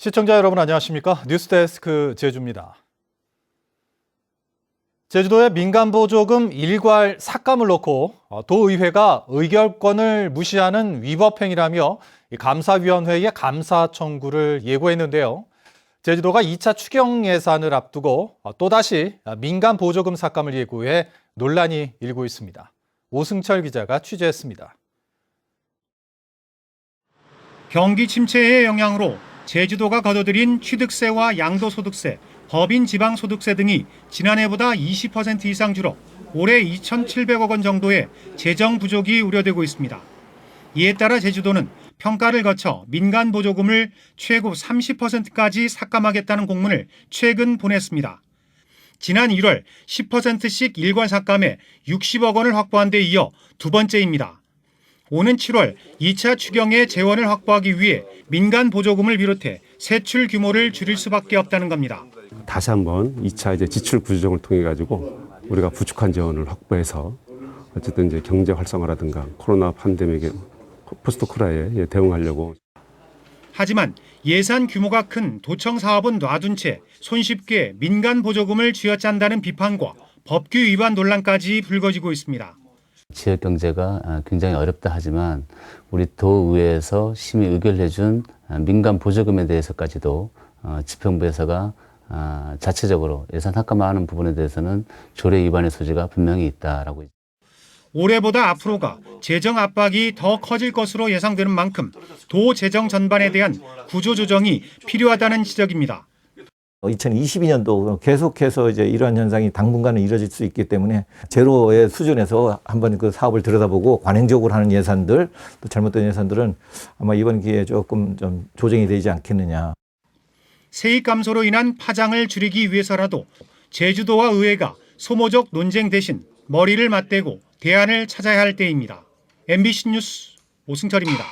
시청자 여러분 안녕하십니까? 뉴스데스크 제주입니다. 제주도의 민간보조금 일괄 삭감을 놓고 도의회가 의결권을 무시하는 위법행위라며 감사위원회에 감사 청구를 예고했는데요. 제주도가 2차 추경 예산을 앞두고 또다시 민간보조금 삭감을 예고해 논란이 일고 있습니다. 오승철 기자가 취재했습니다. 경기 침체의 영향으로 제주도가 거둬들인 취득세와 양도소득세, 법인 지방소득세 등이 지난해보다 20% 이상 줄어 올해 2,700억 원 정도의 재정 부족이 우려되고 있습니다. 이에 따라 제주도는 평가를 거쳐 민간 보조금을 최고 30%까지 삭감하겠다는 공문을 최근 보냈습니다. 지난 1월 10%씩 일괄 삭감해 60억 원을 확보한 데 이어 두 번째입니다. 오는 7월 2차 추경의 재원을 확보하기 위해 민간 보조금을 비롯해 세출 규모를 줄일 수밖에 없다는 겁니다. 다시 한번 2차 지출 구조정을 통해 가지고 우리가 부족한 재원을 확보해서 어쨌든 경제 활성화라든가 코로나 팬데믹의 포스트 코로나에 대응하려고. 하지만 예산 규모가 큰 도청 사업은 놔둔 채 손쉽게 민간 보조금을 쥐어짠다는 비판과 법규 위반 논란까지 불거지고 있습니다. 지역 경제가 굉장히 어렵다 하지만 우리 도의회에서 심의 의결해 준 민간 보조금에 대해서까지도 지평부에서가 자체적으로 예산 삭감하는 부분에 대해서는 조례 위반의 소지가 분명히 있다라고. 올해보다 앞으로가 재정 압박이 더 커질 것으로 예상되는 만큼 도 재정 전반에 대한 구조조정이 필요하다는 지적입니다. 2022년도 계속해서 이러한 현상이 당분간은 이뤄질 수 있기 때문에 제로의 수준에서 한번 그 사업을 들여다보고 관행적으로 하는 예산들, 또 잘못된 예산들은 아마 이번 기회에 조금 좀 조정이 되지 않겠느냐. 세입 감소로 인한 파장을 줄이기 위해서라도 제주도와 의회가 소모적 논쟁 대신 머리를 맞대고 대안을 찾아야 할 때입니다. MBC 뉴스 오승철입니다.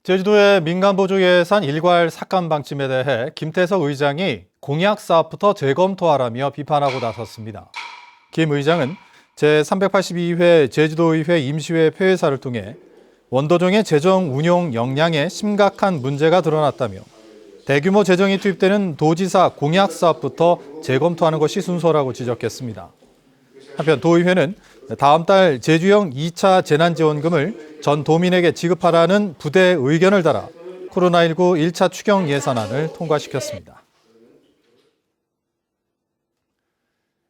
제주도의 민간보조 예산 일괄 삭감 방침에 대해 김태석 의장이 공약 사업부터 재검토하라며 비판하고 나섰습니다. 김 의장은 제382회 제주도의회 임시회 폐회사를 통해 원도정의 재정 운용 역량에 심각한 문제가 드러났다며 대규모 재정이 투입되는 도지사 공약 사업부터 재검토하는 것이 순서라고 지적했습니다. 한편 도의회는 다음 달 제주형 2차 재난지원금을 전 도민에게 지급하라는 부대의 의견을 달아 코로나19 1차 추경 예산안을 통과시켰습니다.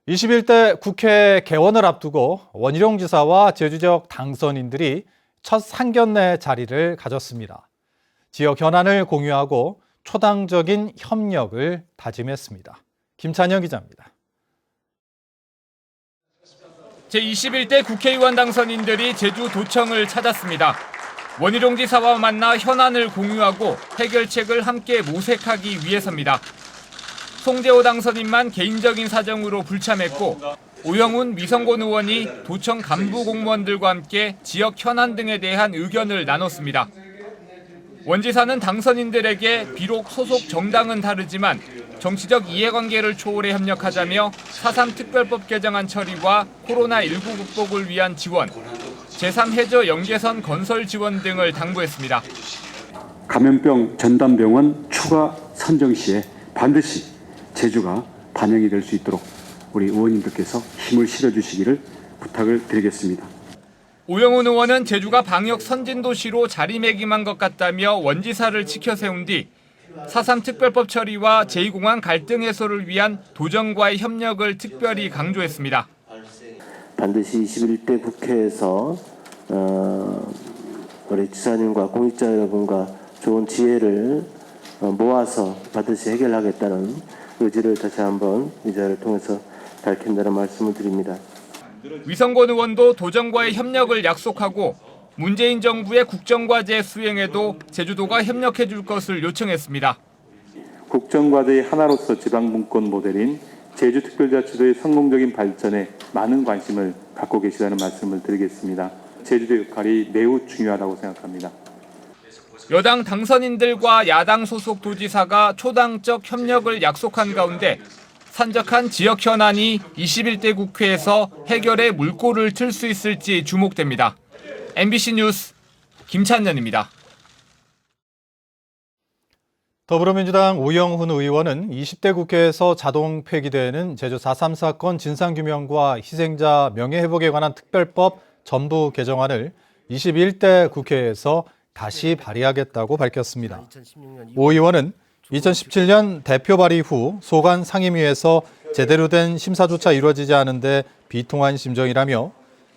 21대 국회 개원을 앞두고 원희룡 지사와 제주 지역 당선인들이 첫 상견례 자리를 가졌습니다. 지역 현안을 공유하고 초당적인 협력을 다짐했습니다. 김찬영 기자입니다. 제21대 국회의원 당선인들이 제주 도청을 찾았습니다. 원희룡 지사와 만나 현안을 공유하고 해결책을 함께 모색하기 위해서입니다. 송재호 당선인만 개인적인 사정으로 불참했고 오영훈 위성곤 의원이 도청 간부 공무원들과 함께 지역 현안 등에 대한 의견을 나눴습니다. 원 지사는 당선인들에게 비록 소속 정당은 다르지만 정치적 이해관계를 초월해 협력하자며 4.3 특별법 개정안 처리와 코로나19 극복을 위한 지원, 제3해저 연계선 건설 지원 등을 당부했습니다. 감염병 전담병원 추가 선정 시에 반드시 제주가 반영이 될 수 있도록 우리 의원님들께서 힘을 실어주시기를 부탁을 드리겠습니다. 오영훈 의원은 제주가 방역 선진도시로 자리매김한 것 같다며 원지사를 치켜 세운 뒤 4.3 특별법 처리와 제2공항 갈등 해소를 위한 도정과의 협력을 특별히 강조했습니다. 반드시 21대 국회에서 우리 지사님과 공직자 여러분과 좋은 지혜를 모아서 반드시 해결하겠다는 의지를 다시 한번 이 자리를 통해서 밝힌다는 말씀을 드립니다. 위성곤 의원도 도정과의 협력을 약속하고 문재인 정부의 국정과제 수행에도 제주도가 협력해 줄 것을 요청했습니다. 국정과제의 하나로서 지방분권 모델인 제주특별자치도의 성공적인 발전에 많은 관심을 갖고 계시다는 말씀을 드리겠습니다. 제주도의 역할이 매우 중요하다고 생각합니다. 여당 당선인들과 야당 소속 도지사가 초당적 협력을 약속한 가운데 산적한 지역 현안이 21대 국회에서 해결의 물꼬를 틀 수 있을지 주목됩니다. MBC 뉴스 김찬년입니다. 더불어민주당 오영훈 의원은 20대 국회에서 자동 폐기되는 제주 4.3 사건 진상규명과 희생자 명예회복에 관한 특별법 전부 개정안을 21대 국회에서 다시 발의하겠다고 밝혔습니다. 오 의원은 2017년 대표 발의 후 소관 상임위에서 제대로 된 심사조차 이루어지지 않은데 비통한 심정이라며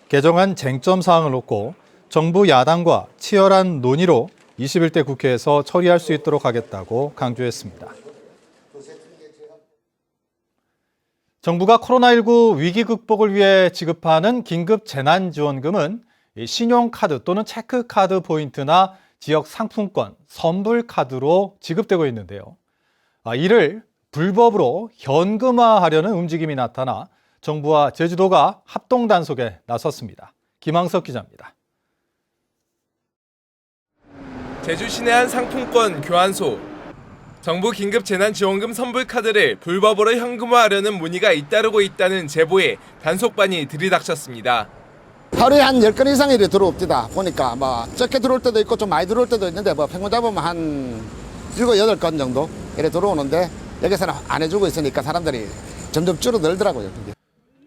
개정안 쟁점 사항을 놓고 정부 야당과 치열한 논의로 21대 국회에서 처리할 수 있도록 하겠다고 강조했습니다. 정부가 코로나19 위기 극복을 위해 지급하는 긴급 재난지원금은 신용카드 또는 체크카드 포인트나 지역 상품권, 선불카드로 지급되고 있는데요. 이를 불법으로 현금화하려는 움직임이 나타나 정부와 제주도가 합동 단속에 나섰습니다. 김항석 기자입니다. 제주 시내 한 상품권 교환소. 정부 긴급 재난지원금 선불카드를 불법으로 현금화하려는 문의가 잇따르고 있다는 제보에 단속반이 들이닥쳤습니다. 하루에 한 10건 이상이 들어옵니다. 보니까 적게 들어올 때도 있고 좀 많이 들어올 때도 있는데 평균 잡으면 한 7, 8건 정도 이렇게 들어오는데 여기서는 안 해주고 있으니까 사람들이 점점 줄어들더라고요.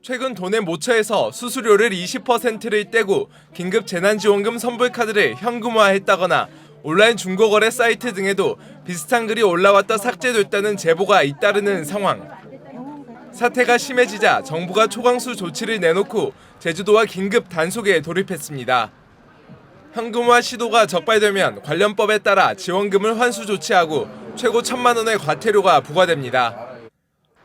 최근 도내 모처에서 수수료를 20%를 떼고 긴급 재난지원금 선불카드를 현금화했다거나 온라인 중고거래 사이트 등에도 비슷한 글이 올라왔다 삭제됐다는 제보가 잇따르는 상황. 사태가 심해지자 정부가 초강수 조치를 내놓고 제주도와 긴급 단속에 돌입했습니다. 현금화 시도가 적발되면 관련법에 따라 지원금을 환수 조치하고 최고 1,000만 원의 과태료가 부과됩니다.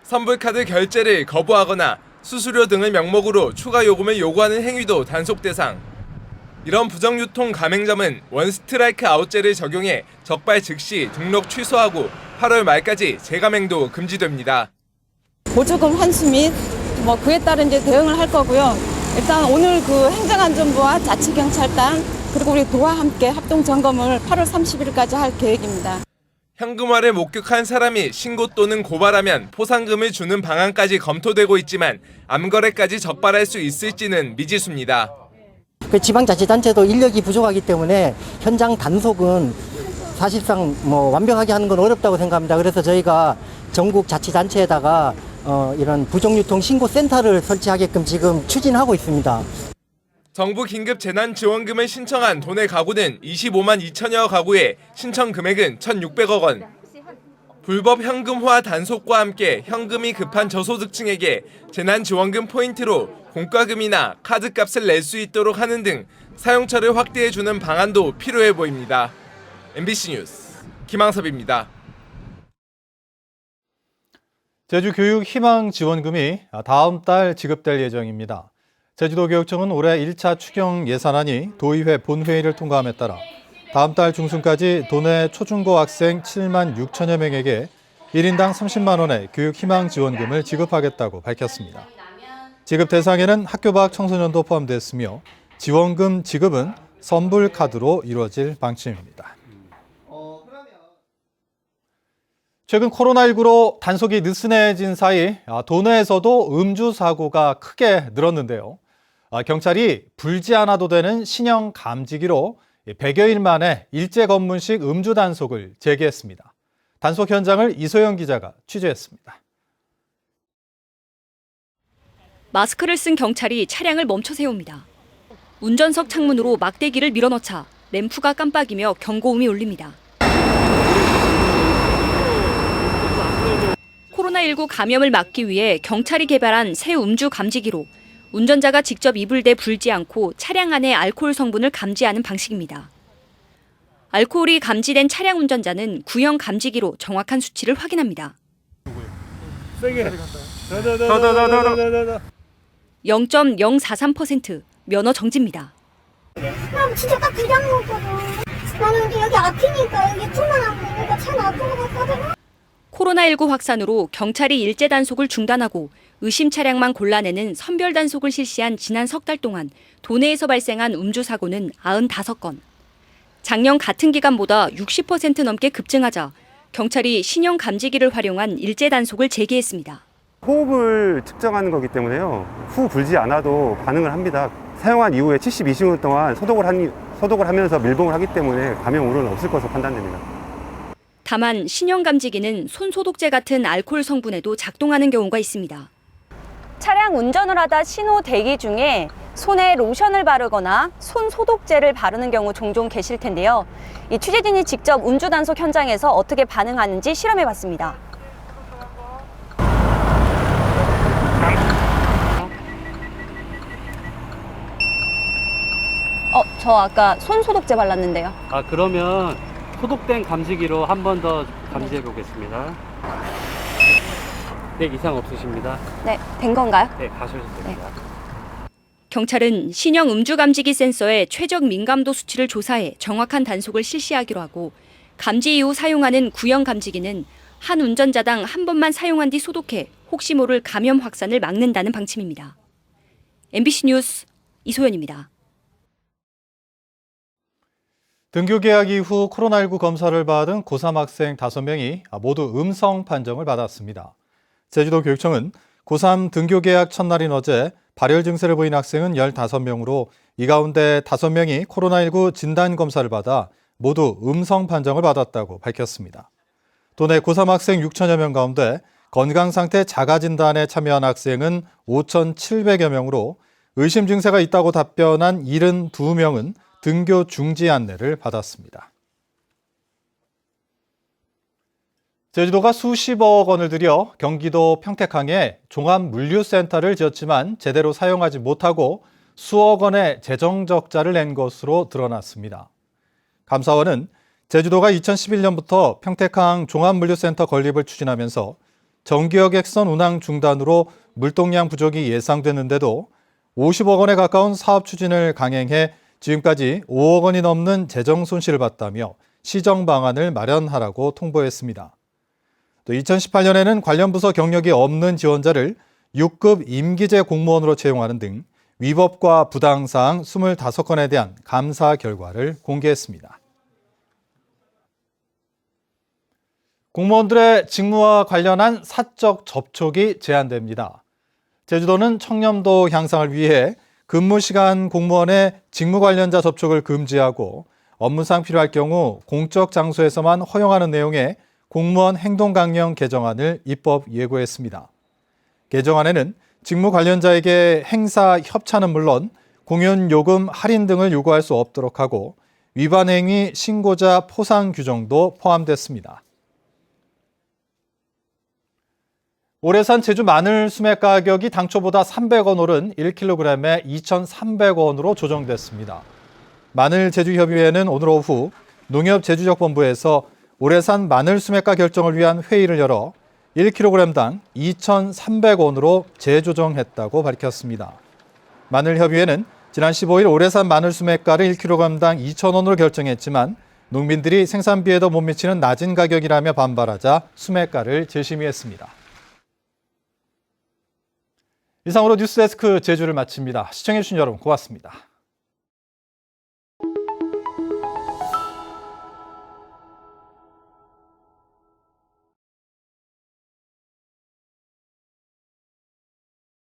선불카드 결제를 거부하거나 수수료 등을 명목으로 추가 요금을 요구하는 행위도 단속 대상. 이런 부정유통 가맹점은 원스트라이크 아웃제를 적용해 적발 즉시 등록 취소하고 8월 말까지 재가맹도 금지됩니다. 보조금 환수 및 그에 따른 이제 대응을 할 거고요. 일단 오늘 행정안전부와 자치경찰단 그리고 우리 도와 함께 합동 점검을 8월 30일까지 할 계획입니다. 현금화를 목격한 사람이 신고 또는 고발하면 포상금을 주는 방안까지 검토되고 있지만 암거래까지 적발할 수 있을지는 미지수입니다. 지방자치단체도 인력이 부족하기 때문에 현장 단속은 사실상 완벽하게 하는 건 어렵다고 생각합니다. 그래서 저희가 전국 자치단체에다가 이런 부정유통 신고센터를 설치하게끔 지금 추진하고 있습니다. 정부 긴급 재난지원금을 신청한 도내 가구는 25만 2천여 가구에 신청 금액은 1,600억 원. 불법 현금화 단속과 함께 현금이 급한 저소득층에게 재난지원금 포인트로 공과금이나 카드값을 낼 수 있도록 하는 등 사용처를 확대해주는 방안도 필요해 보입니다. MBC 뉴스 김항섭입니다. 제주 교육 희망 지원금이 다음 달 지급될 예정입니다. 제주도교육청은 올해 1차 추경 예산안이 도의회 본회의를 통과함에 따라 다음 달 중순까지 도내 초중고 학생 7만 6천여 명에게 1인당 30만 원의 교육 희망 지원금을 지급하겠다고 밝혔습니다. 지급 대상에는 학교 밖 청소년도 포함됐으며 지원금 지급은 선불카드로 이루어질 방침입니다. 최근 코로나19로 단속이 느슨해진 사이 도내에서도 음주 사고가 크게 늘었는데요. 경찰이 불지 않아도 되는 신형 감지기로 100여일 만에 일제 검문식 음주 단속을 재개했습니다. 단속 현장을 이소영 기자가 취재했습니다. 마스크를 쓴 경찰이 차량을 멈춰 세웁니다. 운전석 창문으로 막대기를 밀어넣자 램프가 깜빡이며 경고음이 울립니다. 코로나19 감염을 막기 위해 경찰이 개발한 새 음주 감지기로 운전자가 직접 입을 대 불지 않고 차량 안의 알코올 성분을 감지하는 방식입니다. 알코올이 감지된 차량 운전자는 구형 감지기로 정확한 수치를 확인합니다. 0.043% 면허 정지입니다. 진짜 딱 그냥 먹거든. 나는 여기 앞이니까 여기 틈만 안 보니까 차 나쁜 것 같거든. 코로나19 확산으로 경찰이 일제 단속을 중단하고 의심 차량만 골라내는 선별 단속을 실시한 지난 석 달 동안 도내에서 발생한 음주 사고는 95건. 작년 같은 기간보다 60% 넘게 급증하자 경찰이 신형 감지기를 활용한 일제 단속을 재개했습니다. 호흡을 측정하는 거기 때문에요. 후 불지 않아도 반응을 합니다. 사용한 이후에 72시간 동안 소독을 하면서 밀봉을 하기 때문에 감염 우려는 없을 것으로 판단됩니다. 다만 신형 감지기는 손소독제 같은 알코올 성분에도 작동하는 경우가 있습니다. 차량 운전을 하다 신호 대기 중에 손에 로션을 바르거나 손 소독제를 바르는 경우 종종 계실 텐데요. 이 취재진이 직접 음주 단속 현장에서 어떻게 반응하는지 실험해 봤습니다. 저 아까 손 소독제 발랐는데요. 그러면 소독된 감지기로 한 번 더 감지해 보겠습니다. 네, 이상 없으십니다. 네, 된 건가요? 네, 가셔도 됩니다. 경찰은 신형 음주 감지기 센서의 최적 민감도 수치를 조사해 정확한 단속을 실시하기로 하고 감지 이후 사용하는 구형 감지기는 한 운전자당 한 번만 사용한 뒤 소독해 혹시 모를 감염 확산을 막는다는 방침입니다. MBC 뉴스 이소연입니다. 등교 개학 이후 코로나19 검사를 받은 고3 학생 5명이 모두 음성 판정을 받았습니다. 제주도교육청은 고3 등교 개학 첫날인 어제 발열 증세를 보인 학생은 15명으로 이 가운데 5명이 코로나19 진단검사를 받아 모두 음성 판정을 받았다고 밝혔습니다. 도내 고3 학생 6천여 명 가운데 건강상태 자가진단에 참여한 학생은 5,700여 명으로 의심 증세가 있다고 답변한 72명은 등교 중지 안내를 받았습니다. 제주도가 수십억 원을 들여 경기도 평택항에 종합물류센터를 지었지만 제대로 사용하지 못하고 수억 원의 재정 적자를 낸 것으로 드러났습니다. 감사원은 제주도가 2011년부터 평택항 종합물류센터 건립을 추진하면서 정기역 객선 운항 중단으로 물동량 부족이 예상됐는데도 50억 원에 가까운 사업 추진을 강행해 지금까지 5억 원이 넘는 재정 손실을 봤다며 시정 방안을 마련하라고 통보했습니다. 또 2018년에는 관련 부서 경력이 없는 지원자를 6급 임기제 공무원으로 채용하는 등 위법과 부당사항 25건에 대한 감사 결과를 공개했습니다. 공무원들의 직무와 관련한 사적 접촉이 제한됩니다. 제주도는 청렴도 향상을 위해 근무시간 공무원의 직무 관련자 접촉을 금지하고 업무상 필요할 경우 공적 장소에서만 허용하는 내용의 공무원 행동강령 개정안을 입법 예고했습니다. 개정안에는 직무 관련자에게 행사 협찬은 물론 공연 요금 할인 등을 요구할 수 없도록 하고 위반 행위 신고자 포상 규정도 포함됐습니다. 올해 산 제주 마늘 수매 가격이 당초보다 300원 오른 1kg에 2,300원으로 조정됐습니다. 마늘 제주협의회는 오늘 오후 농협제주적본부에서 올해 산 마늘 수매가 결정을 위한 회의를 열어 1kg당 2,300원으로 재조정했다고 밝혔습니다. 마늘협의회는 지난 15일 올해 산 마늘 수매가를 1kg당 2,000원으로 결정했지만 농민들이 생산비에도 못 미치는 낮은 가격이라며 반발하자 수매가를 재심의했습니다. 이상으로 뉴스데스크 제주를 마칩니다. 시청해주신 여러분 고맙습니다.